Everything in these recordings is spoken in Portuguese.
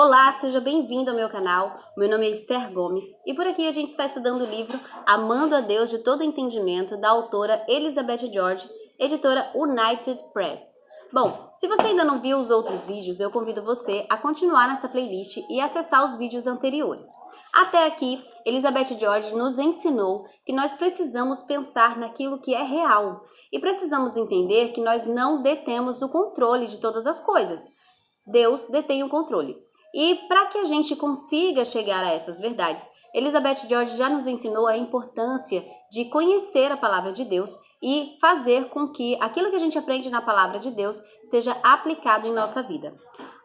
Olá, seja bem-vindo ao meu canal. Meu nome é Esther Gomes e por aqui a gente está estudando o livro Amando a Deus de Todo Entendimento, da autora Elizabeth George, editora United Press. Bom, se você ainda não viu os outros vídeos, eu convido você a continuar nessa playlist e acessar os vídeos anteriores. Até aqui, Elizabeth George nos ensinou que nós precisamos pensar naquilo que é real e precisamos entender que nós não detemos o controle de todas as coisas. Deus detém o controle. E para que a gente consiga chegar a essas verdades, Elizabeth George já nos ensinou a importância de conhecer a palavra de Deus e fazer com que aquilo que a gente aprende na palavra de Deus seja aplicado em nossa vida.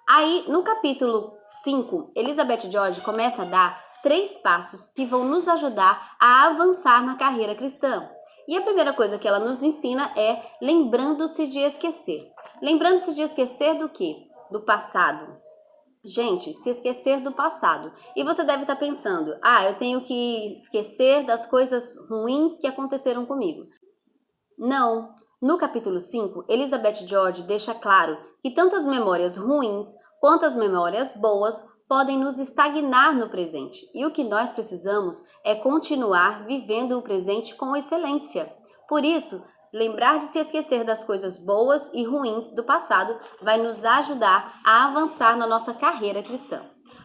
Aí, no capítulo 5, Elizabeth George começa a dar 3 passos que vão nos ajudar a avançar na carreira cristã. E a primeira coisa que ela nos ensina é lembrando-se de esquecer. Lembrando-se de esquecer do quê? Do passado. Gente, se esquecer do passado. E você deve estar pensando, eu tenho que esquecer das coisas ruins que aconteceram comigo. Não. No capítulo 5, Elizabeth George deixa claro que tanto as memórias ruins quanto as memórias boas podem nos estagnar no presente. E o que nós precisamos é continuar vivendo o presente com excelência. Por isso, lembrar de se esquecer das coisas boas e ruins do passado vai nos ajudar a avançar na nossa carreira cristã.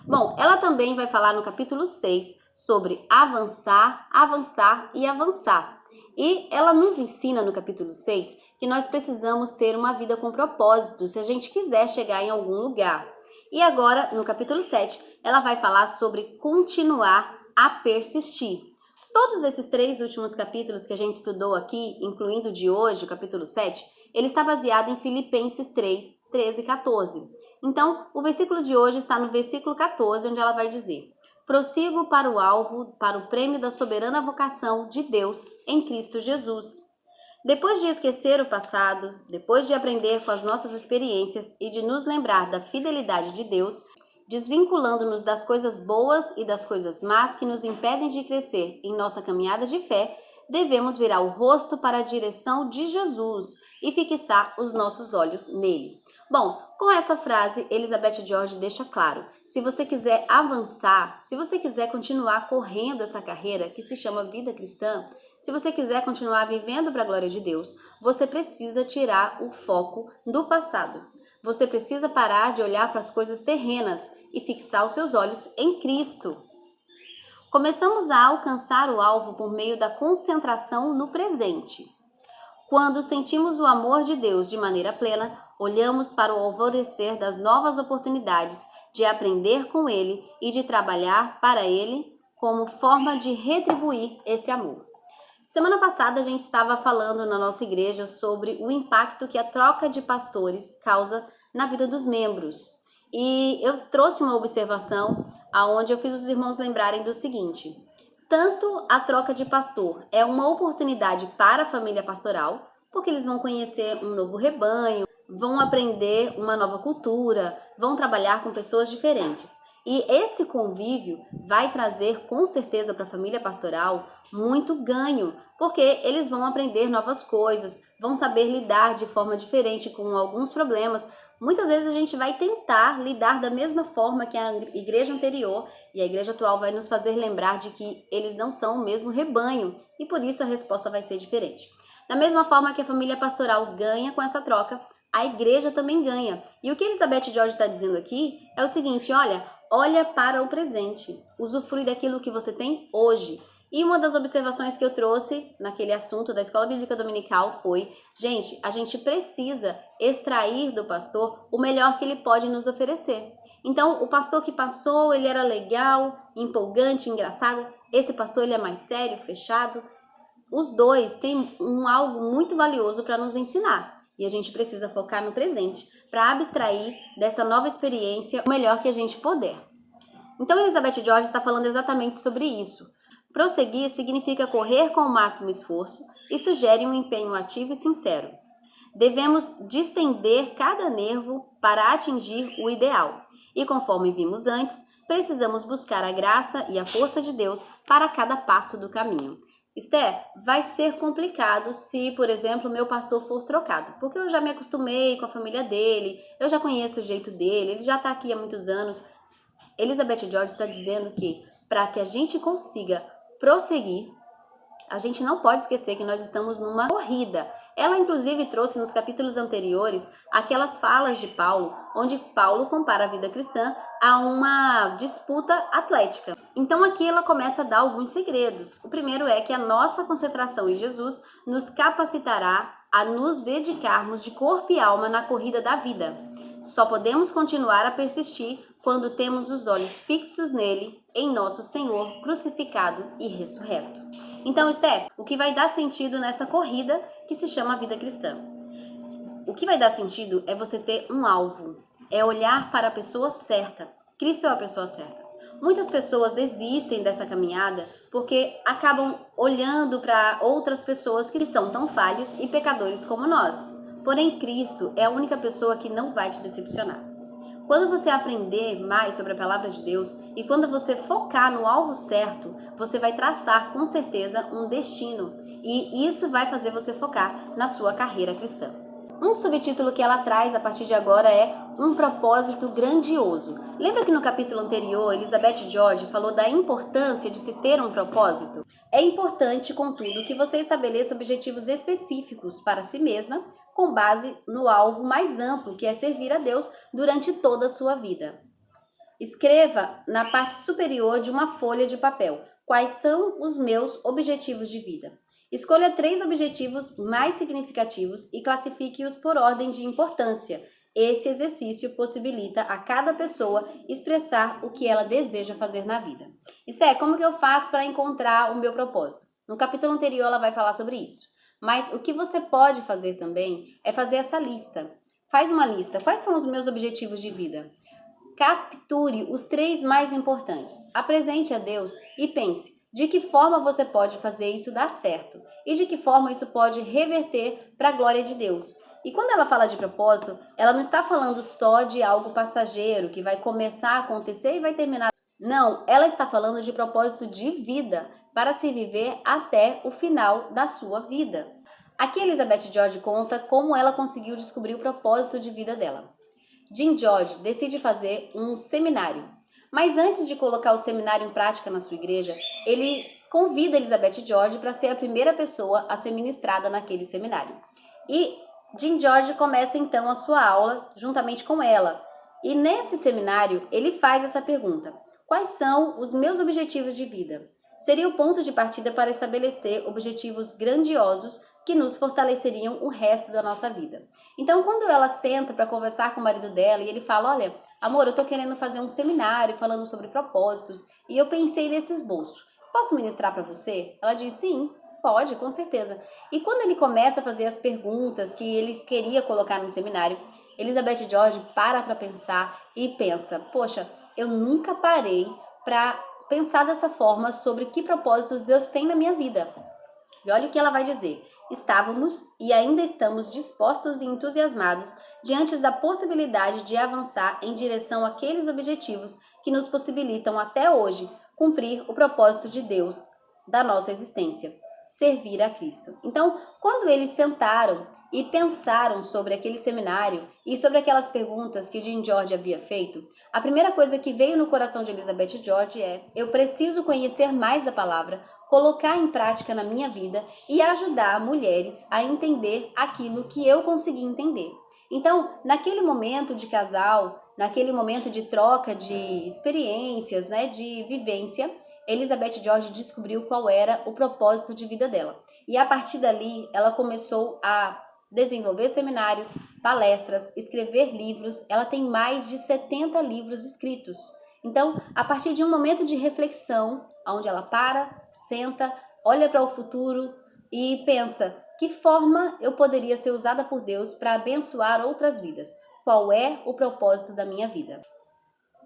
Bom, ela também vai falar no capítulo 6 sobre avançar, avançar e avançar. E ela nos ensina no capítulo 6 que nós precisamos ter uma vida com propósito se a gente quiser chegar em algum lugar. E agora, no capítulo 7, ela vai falar sobre continuar a persistir. Todos esses 3 últimos capítulos que a gente estudou aqui, incluindo o de hoje, o capítulo 7, ele está baseado em Filipenses 3, 13 e 14. Então, o versículo de hoje está no versículo 14, onde ela vai dizer: prossigo para o alvo, para o prêmio da soberana vocação de Deus em Cristo Jesus. Depois de esquecer o passado, depois de aprender com as nossas experiências e de nos lembrar da fidelidade de Deus, desvinculando-nos das coisas boas e das coisas más que nos impedem de crescer em nossa caminhada de fé, devemos virar o rosto para a direção de Jesus e fixar os nossos olhos nele. Bom, com essa frase, Elizabeth George deixa claro: se você quiser avançar, se você quiser continuar correndo essa carreira que se chama vida cristã, se você quiser continuar vivendo para a glória de Deus, você precisa tirar o foco do passado. Você precisa parar de olhar para as coisas terrenas e fixar os seus olhos em Cristo. Começamos a alcançar o alvo por meio da concentração no presente. Quando sentimos o amor de Deus de maneira plena, olhamos para o alvorecer das novas oportunidades de aprender com Ele e de trabalhar para Ele como forma de retribuir esse amor. Semana passada a gente estava falando na nossa igreja sobre o impacto que a troca de pastores causa na vida dos membros. E eu trouxe uma observação aonde eu fiz os irmãos lembrarem do seguinte: tanto a troca de pastor é uma oportunidade para a família pastoral, porque eles vão conhecer um novo rebanho, vão aprender uma nova cultura, vão trabalhar com pessoas diferentes. E esse convívio vai trazer com certeza para a família pastoral muito ganho, porque eles vão aprender novas coisas, vão saber lidar de forma diferente com alguns problemas. Muitas vezes a gente vai tentar lidar da mesma forma que a igreja anterior, e a igreja atual vai nos fazer lembrar de que eles não são o mesmo rebanho, e por isso a resposta vai ser diferente. Da mesma forma que a família pastoral ganha com essa troca, a igreja também ganha. E o que Elizabeth George está dizendo aqui é o seguinte: olha para o presente, usufrui daquilo que você tem hoje. E uma das observações que eu trouxe naquele assunto da Escola Bíblica Dominical foi: gente, a gente precisa extrair do pastor o melhor que ele pode nos oferecer. Então, o pastor que passou, ele era legal, empolgante, engraçado. Esse pastor, ele é mais sério, fechado. Os dois têm algo muito valioso para nos ensinar. E a gente precisa focar no presente para abstrair dessa nova experiência o melhor que a gente puder. Então, Elizabeth George está falando exatamente sobre isso. Prosseguir significa correr com o máximo esforço e sugere um empenho ativo e sincero. Devemos distender cada nervo para atingir o ideal. E conforme vimos antes, precisamos buscar a graça e a força de Deus para cada passo do caminho. Esther, vai ser complicado se, por exemplo, meu pastor for trocado, porque eu já me acostumei com a família dele, eu já conheço o jeito dele, ele já está aqui há muitos anos. Elizabeth George está dizendo que para que a gente consiga prosseguir, a gente não pode esquecer que nós estamos numa corrida. Ela, inclusive, trouxe nos capítulos anteriores aquelas falas de Paulo, onde Paulo compara a vida cristã a uma disputa atlética. Então, aqui ela começa a dar alguns segredos. O primeiro é que a nossa concentração em Jesus nos capacitará a nos dedicarmos de corpo e alma na corrida da vida. Só podemos continuar a persistir quando temos os olhos fixos nele, em nosso Senhor crucificado e ressurreto. Então, Steph, o que vai dar sentido nessa corrida que se chama vida cristã? O que vai dar sentido é você ter um alvo, é olhar para a pessoa certa. Cristo é a pessoa certa. Muitas pessoas desistem dessa caminhada porque acabam olhando para outras pessoas que são tão falhos e pecadores como nós. Porém, Cristo é a única pessoa que não vai te decepcionar. Quando você aprender mais sobre a palavra de Deus e quando você focar no alvo certo, você vai traçar com certeza um destino e isso vai fazer você focar na sua carreira cristã. Um subtítulo que ela traz a partir de agora é Um Propósito Grandioso. Lembra que no capítulo anterior, Elizabeth George falou da importância de se ter um propósito? É importante, contudo, que você estabeleça objetivos específicos para si mesma, com base no alvo mais amplo, que é servir a Deus durante toda a sua vida. Escreva na parte superior de uma folha de papel quais são os meus objetivos de vida. Escolha 3 objetivos mais significativos e classifique-os por ordem de importância. Esse exercício possibilita a cada pessoa expressar o que ela deseja fazer na vida. Esté, como que eu faço para encontrar o meu propósito? No capítulo anterior ela vai falar sobre isso. Mas o que você pode fazer também é fazer essa lista. Faz uma lista. Quais são os meus objetivos de vida? Capture os 3 mais importantes. Apresente a Deus e pense de que forma você pode fazer isso dar certo e de que forma isso pode reverter para a glória de Deus. E quando ela fala de propósito, ela não está falando só de algo passageiro que vai começar a acontecer e vai terminar. Não, ela está falando de propósito de vida para se viver até o final da sua vida. Aqui Elizabeth George conta como ela conseguiu descobrir o propósito de vida dela. Jim George decide fazer um seminário, mas antes de colocar o seminário em prática na sua igreja, ele convida Elizabeth George para ser a primeira pessoa a ser ministrada naquele seminário. E Jim George começa então a sua aula juntamente com ela. E nesse seminário ele faz essa pergunta: quais são os meus objetivos de vida? Seria o ponto de partida para estabelecer objetivos grandiosos que nos fortaleceriam o resto da nossa vida. Então, quando ela senta para conversar com o marido dela e ele fala: olha, amor, eu tô querendo fazer um seminário falando sobre propósitos e eu pensei nesse esboço. Posso ministrar para você? Ela diz: sim, pode, com certeza. E quando ele começa a fazer as perguntas que ele queria colocar no seminário, Elizabeth George para pensar e pensa: poxa, eu nunca parei para pensar dessa forma sobre que propósitos Deus tem na minha vida. E olha o que ela vai dizer: estávamos e ainda estamos dispostos e entusiasmados diante da possibilidade de avançar em direção àqueles objetivos que nos possibilitam até hoje cumprir o propósito de Deus da nossa existência, servir a Cristo. Então, quando eles sentaram e pensaram sobre aquele seminário e sobre aquelas perguntas que Jim George havia feito, a primeira coisa que veio no coração de Elizabeth George é: eu preciso conhecer mais da palavra, colocar em prática na minha vida e ajudar mulheres a entender aquilo que eu consegui entender. Então, naquele momento de casal, naquele momento de troca de experiências, de vivência, Elizabeth George descobriu qual era o propósito de vida dela. E a partir dali, ela começou a desenvolver seminários, palestras, escrever livros. Ela tem mais de 70 livros escritos. Então, a partir de um momento de reflexão, onde ela para, senta, olha para o futuro e pensa: que forma eu poderia ser usada por Deus para abençoar outras vidas? Qual é o propósito da minha vida?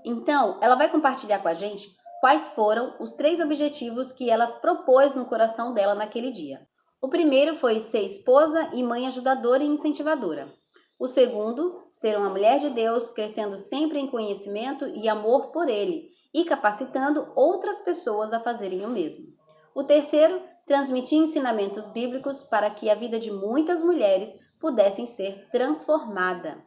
Então, ela vai compartilhar com a gente quais foram os 3 objetivos que ela propôs no coração dela naquele dia. O primeiro foi ser esposa e mãe ajudadora e incentivadora. O segundo, ser uma mulher de Deus, crescendo sempre em conhecimento e amor por Ele e capacitando outras pessoas a fazerem o mesmo. O terceiro, transmitir ensinamentos bíblicos para que a vida de muitas mulheres pudessem ser transformada.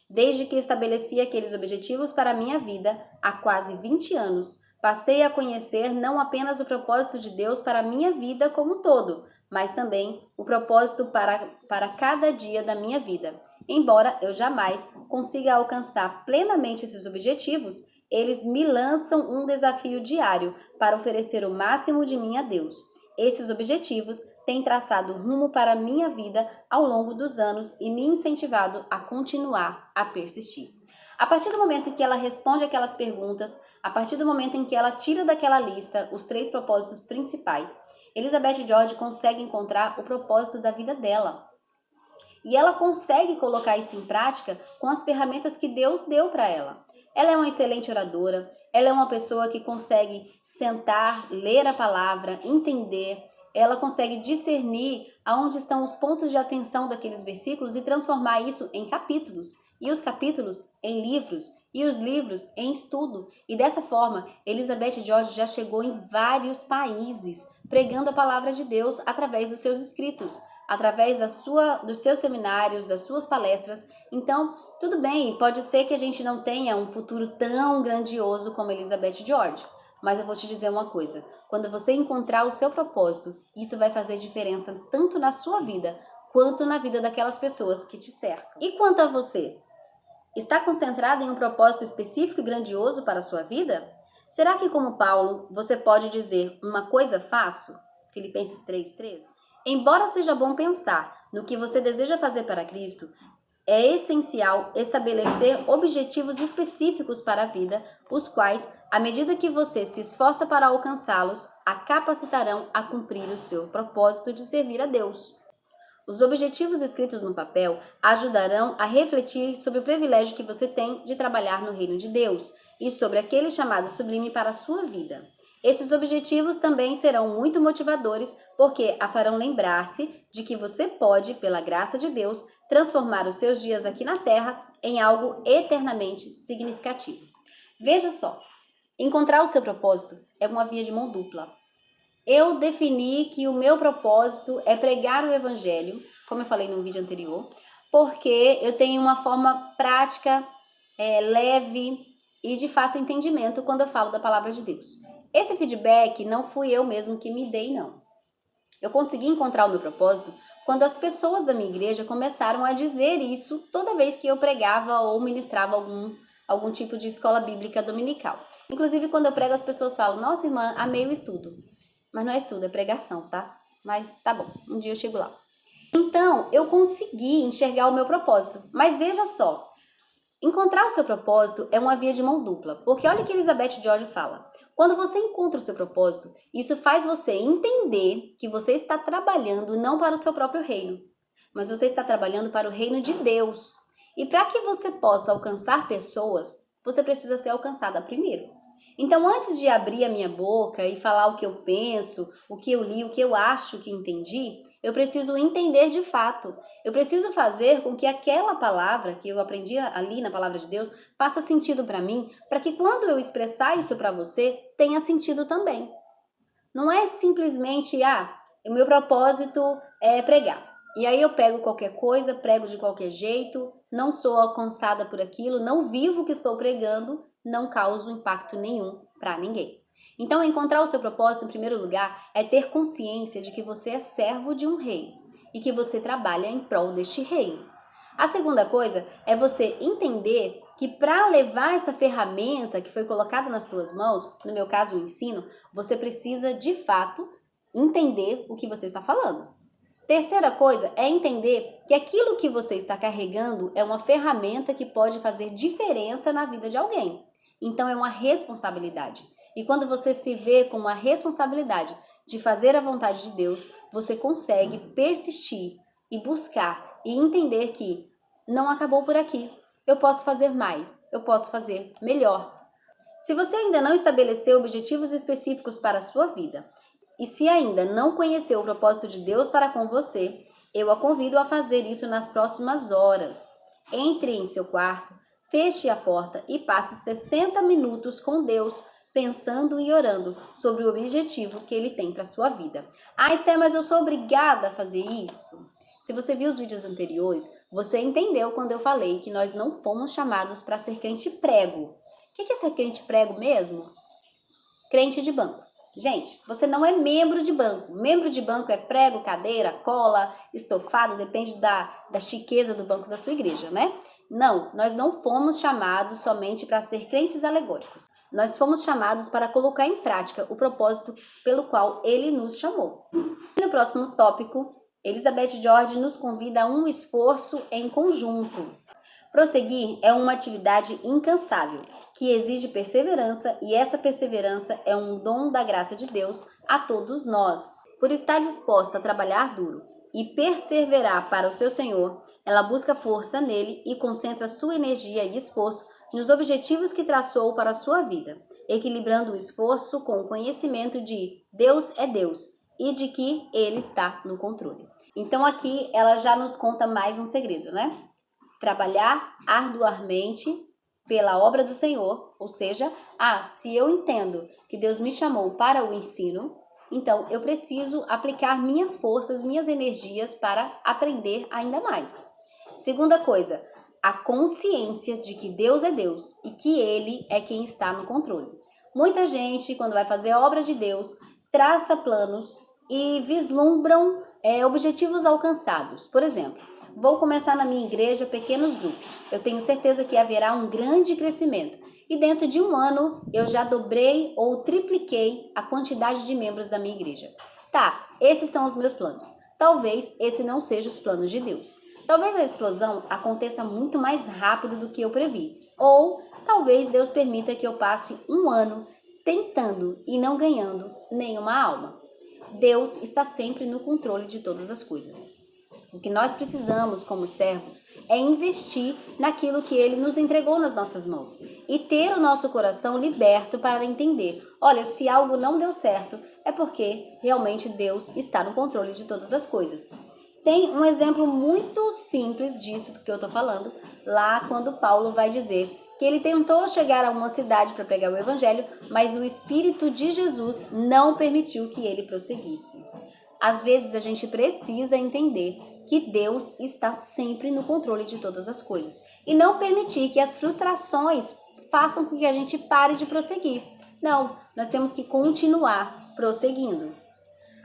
Desde que estabeleci aqueles objetivos para a minha vida, há quase 20 anos, passei a conhecer não apenas o propósito de Deus para a minha vida como um todo, mas também o propósito para cada dia da minha vida. Embora eu jamais consiga alcançar plenamente esses objetivos, eles me lançam um desafio diário para oferecer o máximo de mim a Deus. Esses objetivos têm traçado rumo para a minha vida ao longo dos anos e me incentivado a continuar a persistir. A partir do momento em que ela responde aquelas perguntas, a partir do momento em que ela tira daquela lista os 3 propósitos principais, Elizabeth George consegue encontrar o propósito da vida dela. E ela consegue colocar isso em prática com as ferramentas que Deus deu para ela. Ela é uma excelente oradora, ela é uma pessoa que consegue sentar, ler a palavra, entender, ela consegue discernir aonde estão os pontos de atenção daqueles versículos e transformar isso em capítulos, e os capítulos em livros, e os livros em estudo. E dessa forma, Elizabeth George já chegou em vários países, pregando a palavra de Deus através dos seus escritos, através dos seus seminários, das suas palestras. Então, tudo bem, pode ser que a gente não tenha um futuro tão grandioso como Elizabeth George, mas eu vou te dizer uma coisa, quando você encontrar o seu propósito, isso vai fazer diferença tanto na sua vida, quanto na vida daquelas pessoas que te cercam. E quanto a você? Está concentrado em um propósito específico e grandioso para a sua vida? Será que, como Paulo, você pode dizer, uma coisa faço? Filipenses 3:13. Embora seja bom pensar no que você deseja fazer para Cristo, é essencial estabelecer objetivos específicos para a vida, os quais, à medida que você se esforça para alcançá-los, a capacitarão a cumprir o seu propósito de servir a Deus. Os objetivos escritos no papel ajudarão a refletir sobre o privilégio que você tem de trabalhar no reino de Deus e sobre aquele chamado sublime para a sua vida. Esses objetivos também serão muito motivadores porque a farão lembrar-se de que você pode, pela graça de Deus, transformar os seus dias aqui na Terra em algo eternamente significativo. Veja só, encontrar o seu propósito é uma via de mão dupla. Eu defini que o meu propósito é pregar o Evangelho, como eu falei no vídeo anterior, porque eu tenho uma forma prática, leve e de fácil entendimento quando eu falo da palavra de Deus. Esse feedback não fui eu mesmo que me dei, não. Eu consegui encontrar o meu propósito quando as pessoas da minha igreja começaram a dizer isso toda vez que eu pregava ou ministrava algum tipo de escola bíblica dominical. Inclusive, quando eu prego, as pessoas falam, nossa irmã, amei o estudo. Mas não é estudo, é pregação, tá? Mas tá bom, um dia eu chego lá. Então, eu consegui enxergar o meu propósito. Mas veja só, encontrar o seu propósito é uma via de mão dupla. Porque olha o que Elizabeth George fala. Quando você encontra o seu propósito, isso faz você entender que você está trabalhando não para o seu próprio reino, mas você está trabalhando para o reino de Deus. E para que você possa alcançar pessoas, você precisa ser alcançada primeiro. Então, antes de abrir a minha boca e falar o que eu penso, o que eu li, o que eu acho que entendi, eu preciso entender de fato. Eu preciso fazer com que aquela palavra que eu aprendi ali na palavra de Deus faça sentido para mim, para que quando eu expressar isso para você, tenha sentido também. Não é simplesmente, o meu propósito é pregar. E aí eu pego qualquer coisa, prego de qualquer jeito, não sou alcançada por aquilo, não vivo o que estou pregando, não causo impacto nenhum para ninguém. Então, encontrar o seu propósito, em primeiro lugar, é ter consciência de que você é servo de um rei e que você trabalha em prol deste reino. A segunda coisa é você entender que para levar essa ferramenta que foi colocada nas tuas mãos, no meu caso o ensino, você precisa de fato entender o que você está falando. Terceira coisa é entender que aquilo que você está carregando é uma ferramenta que pode fazer diferença na vida de alguém. Então é uma responsabilidade. E quando você se vê com uma responsabilidade de fazer a vontade de Deus, você consegue persistir e buscar e entender que não acabou por aqui. Eu posso fazer mais, eu posso fazer melhor. Se você ainda não estabeleceu objetivos específicos para a sua vida, e se ainda não conheceu o propósito de Deus para com você, eu a convido a fazer isso nas próximas horas. Entre em seu quarto, feche a porta e passe 60 minutos com Deus, pensando e orando sobre o objetivo que Ele tem para a sua vida. Esther, mas eu sou obrigada a fazer isso? Se você viu os vídeos anteriores, você entendeu quando eu falei que nós não fomos chamados para ser crente prego. O que é ser crente prego mesmo? Crente de banco. Gente, você não é membro de banco. Membro de banco é prego, cadeira, cola, estofado, depende da chiqueza do banco da sua igreja, né? Não, nós não fomos chamados somente para ser crentes alegóricos. Nós fomos chamados para colocar em prática o propósito pelo qual ele nos chamou. No próximo tópico, Elizabeth George nos convida a um esforço em conjunto. Prosseguir é uma atividade incansável, que exige perseverança, e essa perseverança é um dom da graça de Deus a todos nós. Por estar disposta a trabalhar duro e perseverar para o seu Senhor, ela busca força nele e concentra sua energia e esforço nos objetivos que traçou para a sua vida, equilibrando o esforço com o conhecimento de Deus é Deus e de que Ele está no controle. Então aqui ela já nos conta mais um segredo, né? Trabalhar arduamente pela obra do Senhor, ou seja, se eu entendo que Deus me chamou para o ensino, então eu preciso aplicar minhas forças, minhas energias para aprender ainda mais. Segunda coisa, a consciência de que Deus é Deus e que Ele é quem está no controle. Muita gente, quando vai fazer a obra de Deus, traça planos e vislumbram objetivos alcançados. Por exemplo, vou começar na minha igreja pequenos grupos. Eu tenho certeza que haverá um grande crescimento. E dentro de um ano, eu já dobrei ou tripliquei a quantidade de membros da minha igreja. Tá, esses são os meus planos. Talvez esse não seja os planos de Deus. Talvez a explosão aconteça muito mais rápido do que eu previ. Ou talvez Deus permita que eu passe um ano tentando e não ganhando nenhuma alma. Deus está sempre no controle de todas as coisas. O que nós precisamos como servos é investir naquilo que Ele nos entregou nas nossas mãos e ter o nosso coração liberto para entender, olha, se algo não deu certo é porque realmente Deus está no controle de todas as coisas. Tem um exemplo muito simples disso do que eu estou falando, lá quando Paulo vai dizer que ele tentou chegar a uma cidade para pregar o evangelho, mas o Espírito de Jesus não permitiu que ele prosseguisse. Às vezes a gente precisa entender que Deus está sempre no controle de todas as coisas e não permitir que as frustrações façam com que a gente pare de prosseguir. Não, nós temos que continuar prosseguindo.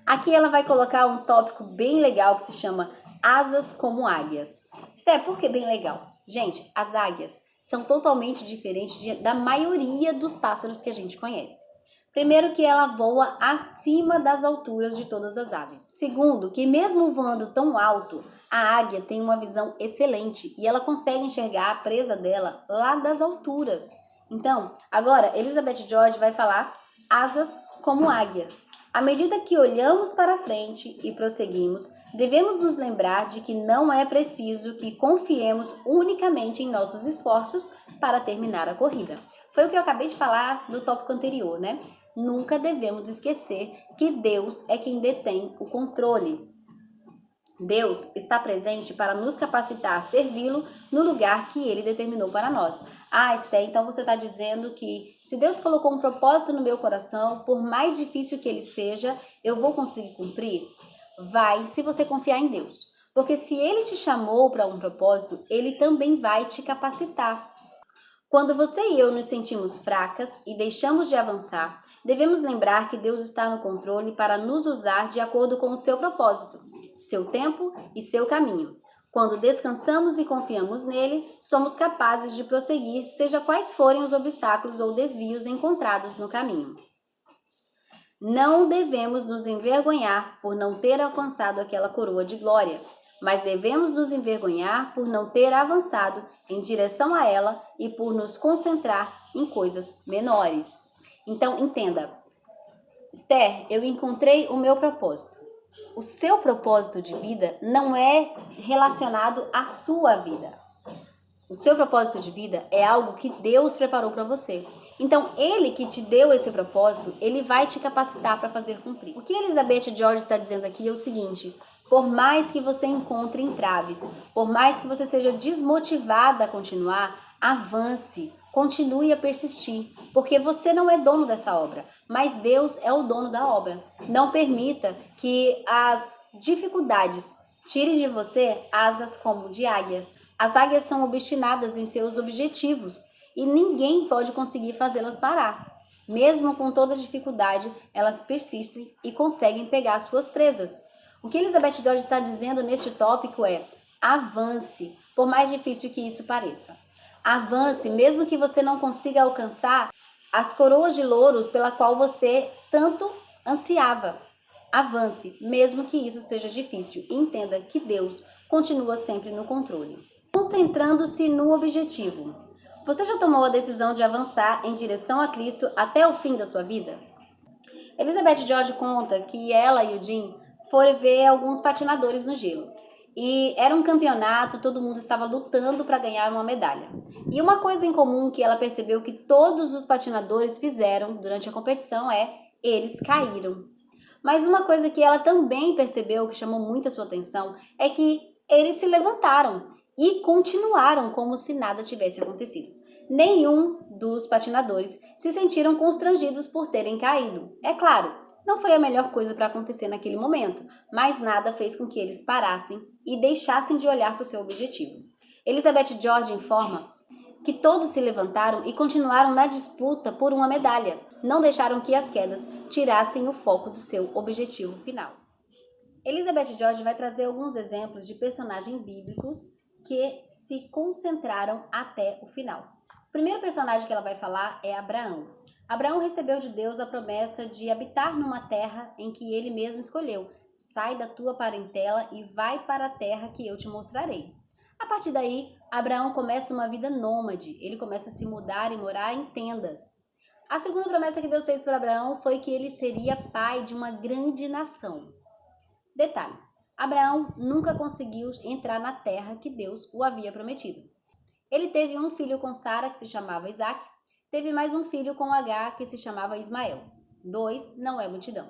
Aqui ela vai colocar um tópico bem legal que se chama asas como águias. Esté, por que bem legal? Gente, as águias são totalmente diferentes da maioria dos pássaros que a gente conhece. Primeiro, que ela voa acima das alturas de todas as aves. Segundo, que mesmo voando tão alto, a águia tem uma visão excelente e ela consegue enxergar a presa dela lá das alturas. Então, agora, Elizabeth George vai falar asas como águia. À medida que olhamos para frente e prosseguimos, devemos nos lembrar de que não é preciso que confiemos unicamente em nossos esforços para terminar a corrida. Foi o que eu acabei de falar no tópico anterior, né? Nunca devemos esquecer que Deus é quem detém o controle. Deus está presente para nos capacitar a servi-lo no lugar que Ele determinou para nós. Esté, então você está dizendo que se Deus colocou um propósito no meu coração, por mais difícil que ele seja, eu vou conseguir cumprir? Vai, se você confiar em Deus. Porque se Ele te chamou para um propósito, Ele também vai te capacitar. Quando você e eu nos sentimos fracas e deixamos de avançar, devemos lembrar que Deus está no controle para nos usar de acordo com o seu propósito, seu tempo e seu caminho. Quando descansamos e confiamos nele, somos capazes de prosseguir, seja quais forem os obstáculos ou desvios encontrados no caminho. Não devemos nos envergonhar por não ter alcançado aquela coroa de glória, mas devemos nos envergonhar por não ter avançado em direção a ela e por nos concentrar em coisas menores. Então, entenda, Esther, eu encontrei o meu propósito. O seu propósito de vida não é relacionado à sua vida. O seu propósito de vida é algo que Deus preparou para você. Então, Ele que te deu esse propósito, Ele vai te capacitar para fazer cumprir. O que Elizabeth George está dizendo aqui é o seguinte: por mais que você encontre entraves, por mais que você seja desmotivada a continuar, avance, continue a persistir, porque você não é dono dessa obra, mas Deus é o dono da obra. Não permita que as dificuldades Tire de você asas como de águias. As águias são obstinadas em seus objetivos e ninguém pode conseguir fazê-las parar. Mesmo com toda dificuldade, elas persistem e conseguem pegar suas presas. O que Elizabeth George está dizendo neste tópico é: avance, por mais difícil que isso pareça. Avance, mesmo que você não consiga alcançar as coroas de louros pela qual você tanto ansiava. Avance, mesmo que isso seja difícil, e entenda que Deus continua sempre no controle. Concentrando-se no objetivo. Você já tomou a decisão de avançar em direção a Cristo até o fim da sua vida? Elizabeth George conta que ela e o Jim foram ver alguns patinadores no gelo. E era um campeonato, todo mundo estava lutando para ganhar uma medalha. E uma coisa em comum que ela percebeu que todos os patinadores fizeram durante a competição é: eles caíram. Mas uma coisa que ela também percebeu, que chamou muito a sua atenção, é que eles se levantaram e continuaram como se nada tivesse acontecido. Nenhum dos patinadores se sentiram constrangidos por terem caído. É claro, não foi a melhor coisa para acontecer naquele momento, mas nada fez com que eles parassem e deixassem de olhar para o seu objetivo. Elizabeth George informa que todos se levantaram e continuaram na disputa por uma medalha. Não deixaram que as quedas tirassem o foco do seu objetivo final. Elizabeth George vai trazer alguns exemplos de personagens bíblicos que se concentraram até o final. O primeiro personagem que ela vai falar é Abraão. Abraão recebeu de Deus a promessa de habitar numa terra em que ele mesmo escolheu. Sai da tua parentela e vai para a terra que eu te mostrarei. A partir daí, Abraão começa uma vida nômade. Ele começa a se mudar e morar em tendas. A segunda promessa que Deus fez para Abraão foi que ele seria pai de uma grande nação. Detalhe: Abraão nunca conseguiu entrar na terra que Deus o havia prometido. Ele teve um filho com Sara, que se chamava Isaac, teve mais um filho com Agar, que se chamava Ismael. 2 não é multidão.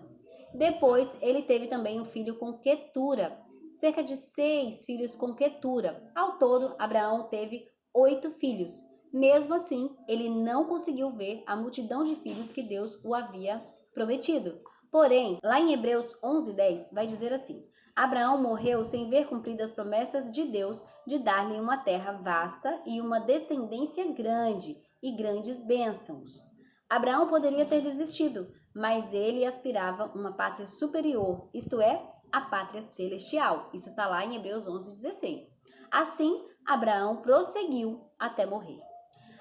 Depois, ele teve também um filho com Quetura, cerca de 6 filhos com Quetura. Ao todo, Abraão teve 8 filhos. Mesmo assim, ele não conseguiu ver a multidão de filhos que Deus o havia prometido. Porém, lá em Hebreus 11:10, vai dizer assim: Abraão morreu sem ver cumpridas as promessas de Deus de dar-lhe uma terra vasta e uma descendência grande e grandes bênçãos. Abraão poderia ter desistido, mas ele aspirava uma pátria superior, isto é, a pátria celestial. Isso está lá em Hebreus 11:16. Assim, Abraão prosseguiu até morrer.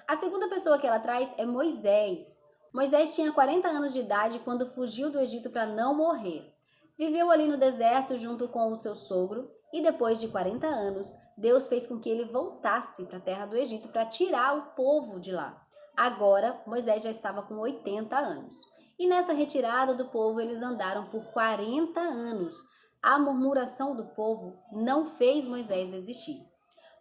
A segunda pessoa que ela traz é Moisés. Moisés tinha 40 anos de idade quando fugiu do Egito para não morrer. Viveu ali no deserto junto com o seu sogro e depois de 40 anos, Deus fez com que ele voltasse para a terra do Egito para tirar o povo de lá. Agora, Moisés já estava com 80 anos. E nessa retirada do povo, eles andaram por 40 anos. A murmuração do povo não fez Moisés desistir.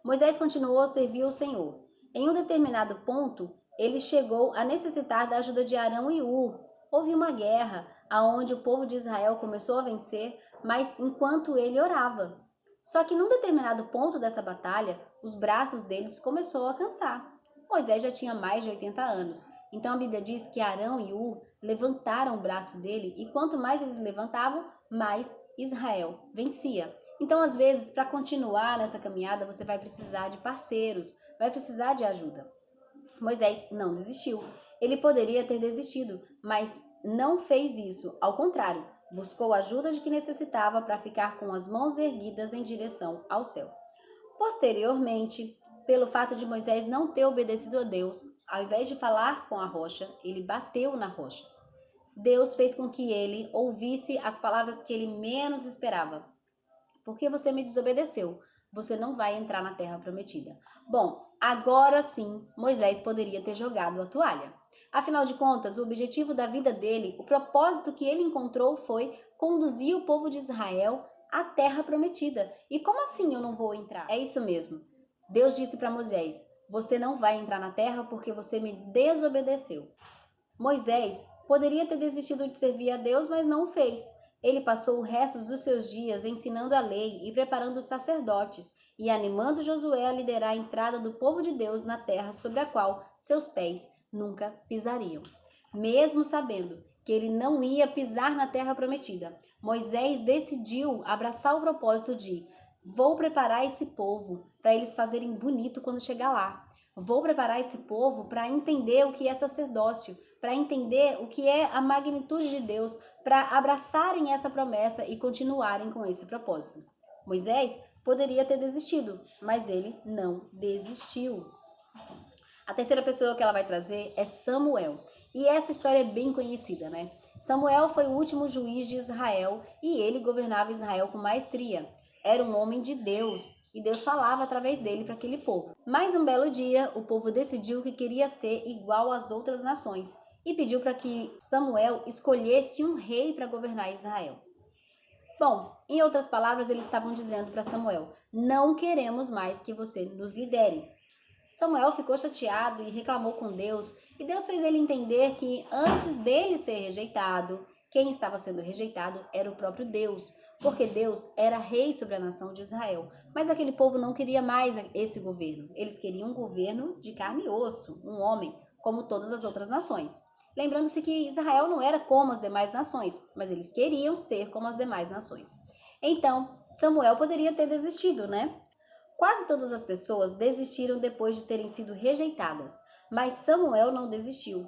Moisés continuou a servir o Senhor. Em um determinado ponto, ele chegou a necessitar da ajuda de Arão e Ur. Houve uma guerra, aonde o povo de Israel começou a vencer, mas enquanto ele orava. Só que num determinado ponto dessa batalha, os braços deles começou a cansar. Moisés já tinha mais de 80 anos, então a Bíblia diz que Arão e Ur levantaram o braço dele e quanto mais eles levantavam, mais Israel vencia. Então, às vezes, para continuar nessa caminhada, você vai precisar de parceiros, vai precisar de ajuda. Moisés não desistiu. Ele poderia ter desistido, mas não fez isso. Ao contrário, buscou a ajuda de que necessitava para ficar com as mãos erguidas em direção ao céu. Posteriormente, pelo fato de Moisés não ter obedecido a Deus, ao invés de falar com a rocha, ele bateu na rocha. Deus fez com que ele ouvisse as palavras que ele menos esperava. Porque você me desobedeceu, você não vai entrar na terra prometida. Bom, agora sim, Moisés poderia ter jogado a toalha. Afinal de contas, o objetivo da vida dele, o propósito que ele encontrou foi conduzir o povo de Israel à terra prometida. E como assim eu não vou entrar? É isso mesmo. Deus disse para Moisés: você não vai entrar na terra porque você me desobedeceu. Moisés poderia ter desistido de servir a Deus, mas não o fez. Ele passou o resto dos seus dias ensinando a lei e preparando os sacerdotes e animando Josué a liderar a entrada do povo de Deus na terra sobre a qual seus pés nunca pisariam. Mesmo sabendo que ele não ia pisar na terra prometida, Moisés decidiu abraçar o propósito de Vou preparar esse povo para eles fazerem bonito quando chegar lá. Vou preparar esse povo para entender o que é sacerdócio, para entender o que é a magnitude de Deus, para abraçarem essa promessa e continuarem com esse propósito. Moisés poderia ter desistido, mas ele não desistiu. A terceira pessoa que ela vai trazer é Samuel. E essa história é bem conhecida, né? Samuel foi o último juiz de Israel e ele governava Israel com maestria. Era um homem de Deus e Deus falava através dele para aquele povo. Mas um belo dia, o povo decidiu que queria ser igual às outras nações e pediu para que Samuel escolhesse um rei para governar Israel. Bom, em outras palavras, eles estavam dizendo para Samuel: não queremos mais que você nos lidere. Samuel ficou chateado e reclamou com Deus, e Deus fez ele entender que antes dele ser rejeitado, quem estava sendo rejeitado era o próprio Deus, porque Deus era rei sobre a nação de Israel. Mas aquele povo não queria mais esse governo. Eles queriam um governo de carne e osso, um homem, como todas as outras nações. Lembrando-se que Israel não era como as demais nações, mas eles queriam ser como as demais nações. Então, Samuel poderia ter desistido, né? Quase todas as pessoas desistiram depois de terem sido rejeitadas, mas Samuel não desistiu.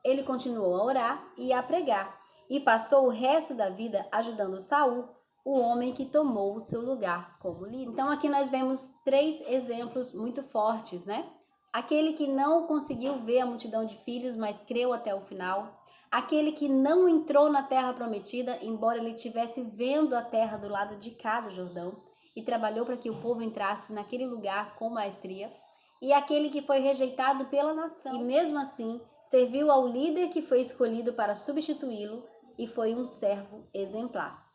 Ele continuou a orar e a pregar, e passou o resto da vida ajudando Saul, o homem que tomou o seu lugar como líder. Então aqui nós vemos 3 exemplos muito fortes, né? Aquele que não conseguiu ver a multidão de filhos, mas creu até o final. Aquele que não entrou na terra prometida, embora ele estivesse vendo a terra do lado de cá do Jordão, e trabalhou para que o povo entrasse naquele lugar com maestria, e aquele que foi rejeitado pela nação, e mesmo assim serviu ao líder que foi escolhido para substituí-lo e foi um servo exemplar.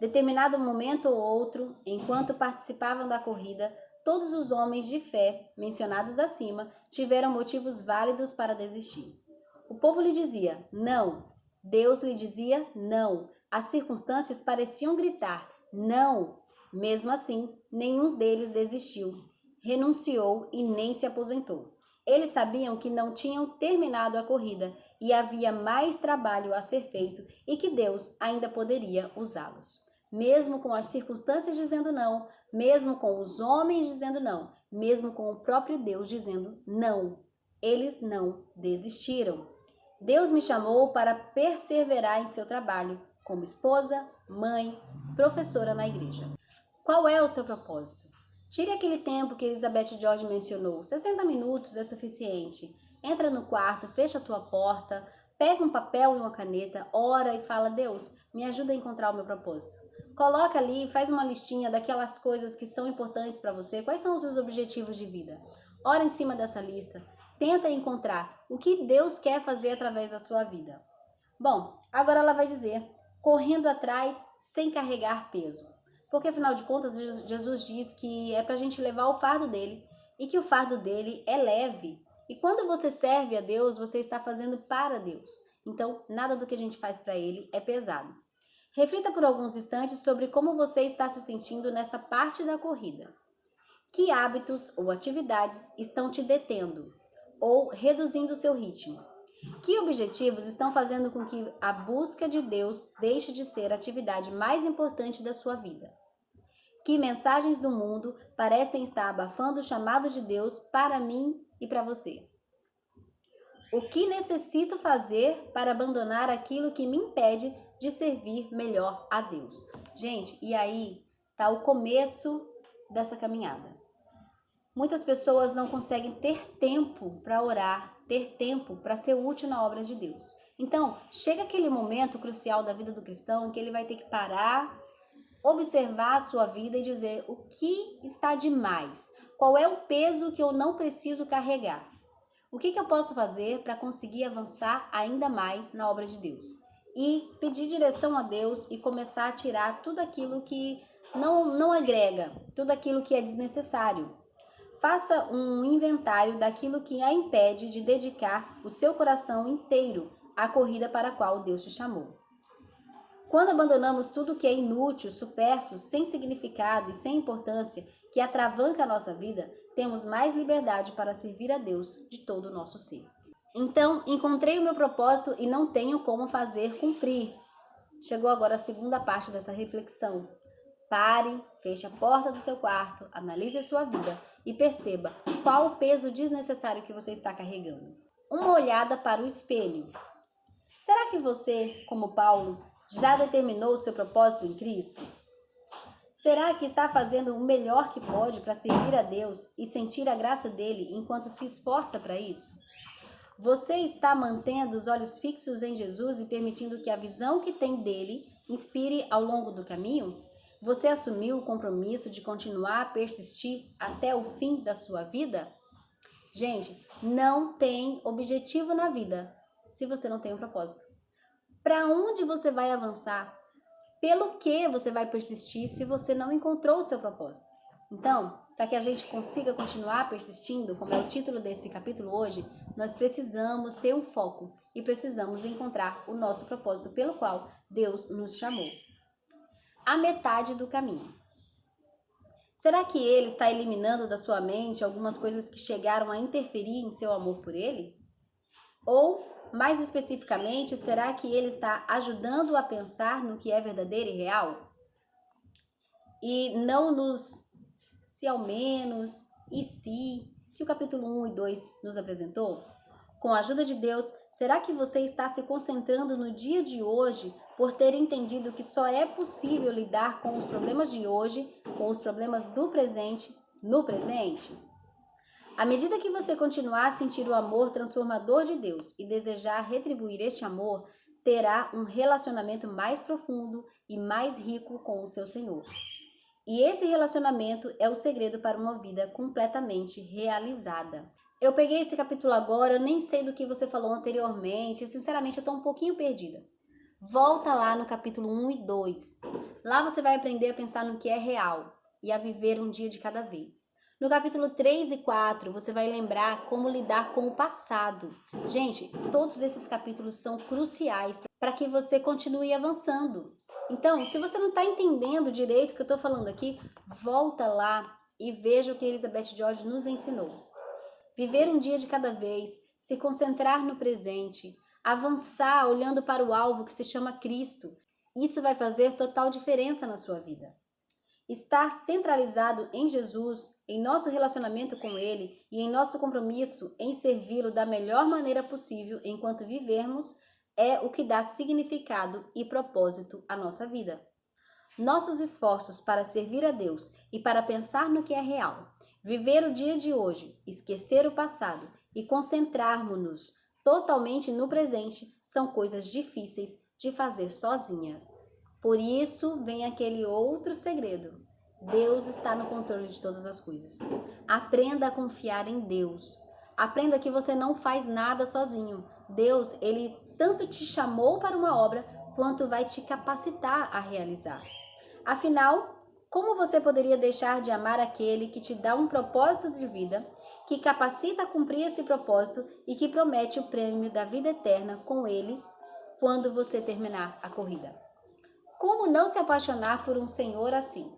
Determinado momento ou outro, enquanto participavam da corrida, todos os homens de fé mencionados acima tiveram motivos válidos para desistir. O povo lhe dizia não, Deus lhe dizia não, as circunstâncias pareciam gritar não. Mesmo assim, nenhum deles desistiu, renunciou e nem se aposentou. Eles sabiam que não tinham terminado a corrida e havia mais trabalho a ser feito e que Deus ainda poderia usá-los. Mesmo com as circunstâncias dizendo não, mesmo com os homens dizendo não, mesmo com o próprio Deus dizendo não, eles não desistiram. Deus me chamou para perseverar em seu trabalho como esposa, mãe, professora na igreja. Qual é o seu propósito? Tire aquele tempo que Elizabeth George mencionou. 60 minutos é suficiente. Entra no quarto, fecha a tua porta, pega um papel e uma caneta, ora e fala: Deus, me ajuda a encontrar o meu propósito. Coloca ali, faz uma listinha daquelas coisas que são importantes para você. Quais são os seus objetivos de vida? Ora em cima dessa lista. Tenta encontrar o que Deus quer fazer através da sua vida. Bom, agora ela vai dizer: correndo atrás sem carregar peso. Porque, afinal de contas, Jesus diz que é para a gente levar o fardo dele e que o fardo dele é leve. E quando você serve a Deus, você está fazendo para Deus. Então, nada do que a gente faz para ele é pesado. Reflita por alguns instantes sobre como você está se sentindo nessa parte da corrida. Que hábitos ou atividades estão te detendo ou reduzindo o seu ritmo? Que objetivos estão fazendo com que a busca de Deus deixe de ser a atividade mais importante da sua vida? Que mensagens do mundo parecem estar abafando o chamado de Deus para mim e para você? O que necessito fazer para abandonar aquilo que me impede de servir melhor a Deus? Gente, e aí está o começo dessa caminhada. Muitas pessoas não conseguem ter tempo para orar, ter tempo para ser útil na obra de Deus. Então, chega aquele momento crucial da vida do cristão em que ele vai ter que parar, observar a sua vida e dizer o que está demais, qual é o peso que eu não preciso carregar, o que eu posso fazer para conseguir avançar ainda mais na obra de Deus. E pedir direção a Deus e começar a tirar tudo aquilo que não agrega, tudo aquilo que é desnecessário. Faça um inventário daquilo que a impede de dedicar o seu coração inteiro à corrida para a qual Deus te chamou. Quando abandonamos tudo que é inútil, supérfluo, sem significado e sem importância, que atravanca a nossa vida, temos mais liberdade para servir a Deus de todo o nosso ser. Então, encontrei o meu propósito e não tenho como fazer cumprir. Chegou agora a segunda parte dessa reflexão. Pare, feche a porta do seu quarto, analise a sua vida e perceba qual o peso desnecessário que você está carregando. Uma olhada para o espelho. Será que você, como Paulo, já determinou o seu propósito em Cristo? Será que está fazendo o melhor que pode para servir a Deus e sentir a graça dele enquanto se esforça para isso? Você está mantendo os olhos fixos em Jesus e permitindo que a visão que tem dele inspire ao longo do caminho? Você assumiu o compromisso de continuar a persistir até o fim da sua vida? Gente, não tem objetivo na vida se você não tem um propósito. Para onde você vai avançar? Pelo que você vai persistir se você não encontrou o seu propósito? Então, para que a gente consiga continuar persistindo, como é o título desse capítulo hoje, nós precisamos ter um foco e precisamos encontrar o nosso propósito pelo qual Deus nos chamou. A metade do caminho. Será que ele está eliminando da sua mente algumas coisas que chegaram a interferir em seu amor por ele? Ou, mais especificamente, será que ele está ajudando a pensar no que é verdadeiro e real? E não nos se ao menos e se que o capítulo 1 e 2 nos apresentou? Com a ajuda de Deus, será que você está se concentrando no dia de hoje por ter entendido que só é possível lidar com os problemas de hoje, com os problemas do presente, no presente? À medida que você continuar a sentir o amor transformador de Deus e desejar retribuir este amor, terá um relacionamento mais profundo e mais rico com o seu Senhor. E esse relacionamento é o segredo para uma vida completamente realizada. Eu peguei esse capítulo agora, eu nem sei do que você falou anteriormente, sinceramente eu estou um pouquinho perdida. Volta lá no capítulo 1 e 2. Lá você vai aprender a pensar no que é real e a viver um dia de cada vez. No capítulo 3 e 4, você vai lembrar como lidar com o passado. Gente, todos esses capítulos são cruciais para que você continue avançando. Então, se você não está entendendo direito o que eu estou falando aqui, volta lá e veja o que Elizabeth George nos ensinou. Viver um dia de cada vez, se concentrar no presente, avançar olhando para o alvo que se chama Cristo. Isso vai fazer total diferença na sua vida. Estar centralizado em Jesus, em nosso relacionamento com Ele e em nosso compromisso em servi-lo da melhor maneira possível enquanto vivermos é o que dá significado e propósito à nossa vida. Nossos esforços para servir a Deus e para pensar no que é real, viver o dia de hoje, esquecer o passado e concentrarmos-nos totalmente no presente são coisas difíceis de fazer sozinha. Por isso vem aquele outro segredo. Deus está no controle de todas as coisas. Aprenda a confiar em Deus. Aprenda que você não faz nada sozinho. Deus, Ele tanto te chamou para uma obra, quanto vai te capacitar a realizar. Afinal, como você poderia deixar de amar aquele que te dá um propósito de vida, que capacita a cumprir esse propósito e que promete o prêmio da vida eterna com Ele quando você terminar a corrida? Como não se apaixonar por um Senhor assim?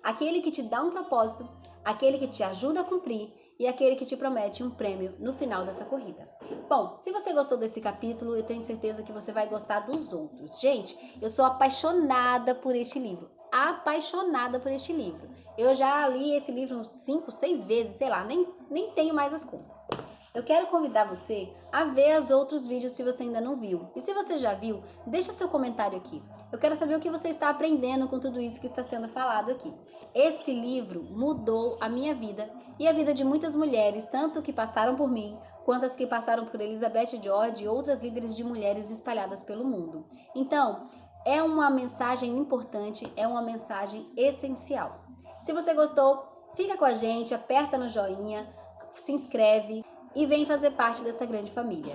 Aquele que te dá um propósito, aquele que te ajuda a cumprir e aquele que te promete um prêmio no final dessa corrida. Bom, se você gostou desse capítulo, eu tenho certeza que você vai gostar dos outros. Gente, eu sou apaixonada por este livro. Apaixonada por este livro. Eu já li esse livro 5, 6 vezes, sei lá, nem tenho mais as contas. Eu quero convidar você a ver os outros vídeos se você ainda não viu. E se você já viu, deixa seu comentário aqui. Eu quero saber o que você está aprendendo com tudo isso que está sendo falado aqui. Esse livro mudou a minha vida e a vida de muitas mulheres, tanto que passaram por mim, quanto as que passaram por Elizabeth George e outras líderes de mulheres espalhadas pelo mundo. Então, é uma mensagem importante, é uma mensagem essencial. Se você gostou, fica com a gente, aperta no joinha, se inscreve e vem fazer parte dessa grande família.